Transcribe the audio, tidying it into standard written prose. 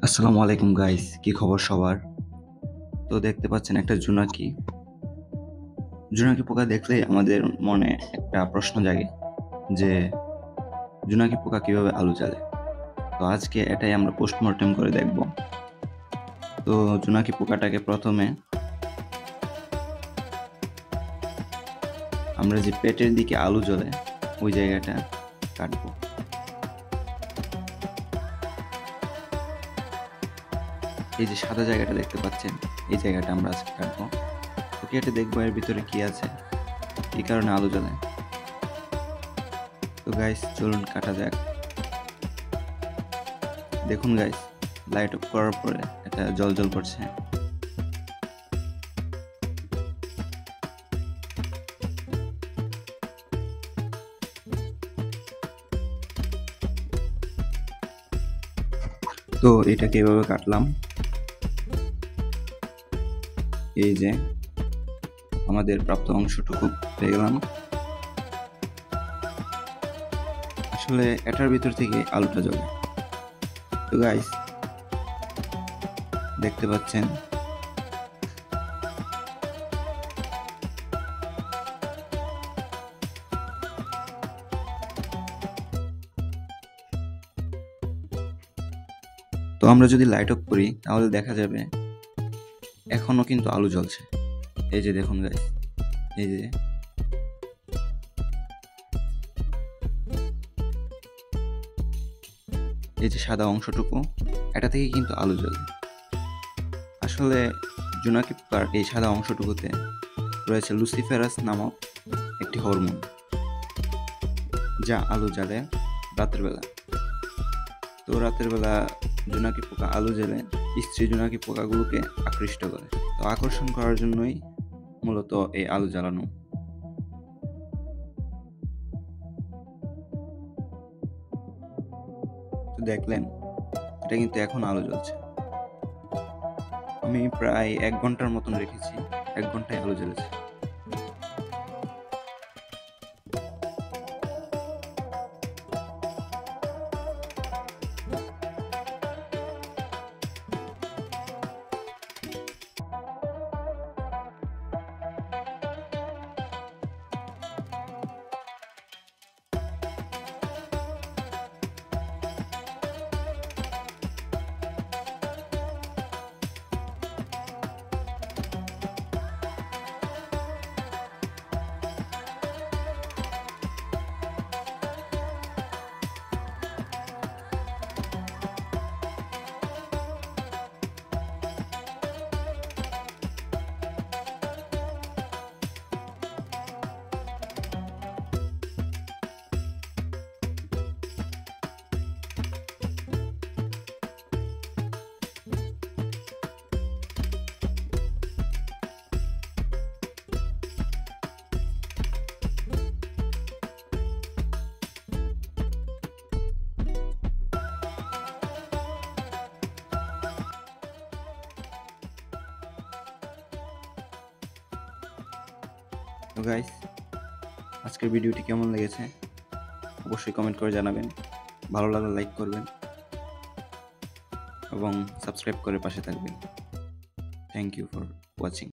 আসসালামু আলাইকুম গাইস, কি খবর সবার? তো দেখতে পাচ্ছেন একটা জোনাকি। জোনাকি পোকা দেখলেই আমাদের মনে একটা প্রশ্ন জাগে যে জোনাকি পোকা কিভাবে আলু জ্বালে। তো আজকে এটাই আমরা পোস্টমর্টেম করে দেখব। তো জোনাকি পোকাটাকে প্রথমে আমরা যে পেটের দিকে আলু জ্বলে ওই জায়গাটা কাটবো। এই যে সাদা জায়গাটা দেখতে পাচ্ছেন, এই জায়গাটা আমরা আজকে কাটবো। তো কেটে দেখবো এর ভিতরে কি আছে, কি কারণে আলু জ্বলে। তো গাইস চলুন কাটা যাক। দেখুন গাইস, লাইট অফ করার পরে এটা জ্বল করছে। তো এটাকে এভাবে কাটলাম। এই যে আমাদের প্রাপ্ত অংশটুকু পেয়ে গেলাম। আসলে এটার ভিতর থেকে আলুটা জ্বলে। তো গাইস দেখতে পাচ্ছেন তো আমরা যদি লাইট অফ করি তাহলে দেখা যাবে এখনো কিন্তু আলু জ্বলছে। এই যে দেখুন গাইস, এই যে এই যে সাদা অংশটুকু, এটা থেকে কিন্তু আলু জ্বলে। আসলে জোনাকি পোকার এই সাদা অংশটুকুতে রয়েছে লুসিফেরাস নামক একটি হরমোন, যা আলু জ্বালে রাতের বেলা। তো রাতের বেলা জোনাকি পোকা আলু জ্বেলে স্ত্রী জোনাকি পোকাগুলোকে আকৃষ্ট করে। তো আকর্ষণ করার জন্যই মূলত এই আলু জ্বালানো। তো দেখলেন এটা কিন্তু এখন আলো জ্বলছে। আমি প্রায় 1 ঘন্টার মতন রেখেছি, 1 ঘন্টায় আলো জ্বলেছে। তো গাইস, আজকের ভিডিওটি কেমন লেগেছে অবশ্যই কমেন্ট করে জানাবেন। ভালো লাগলে লাইক করবেন এবং সাবস্ক্রাইব করে পাশে থাকবেন। Thank you for watching.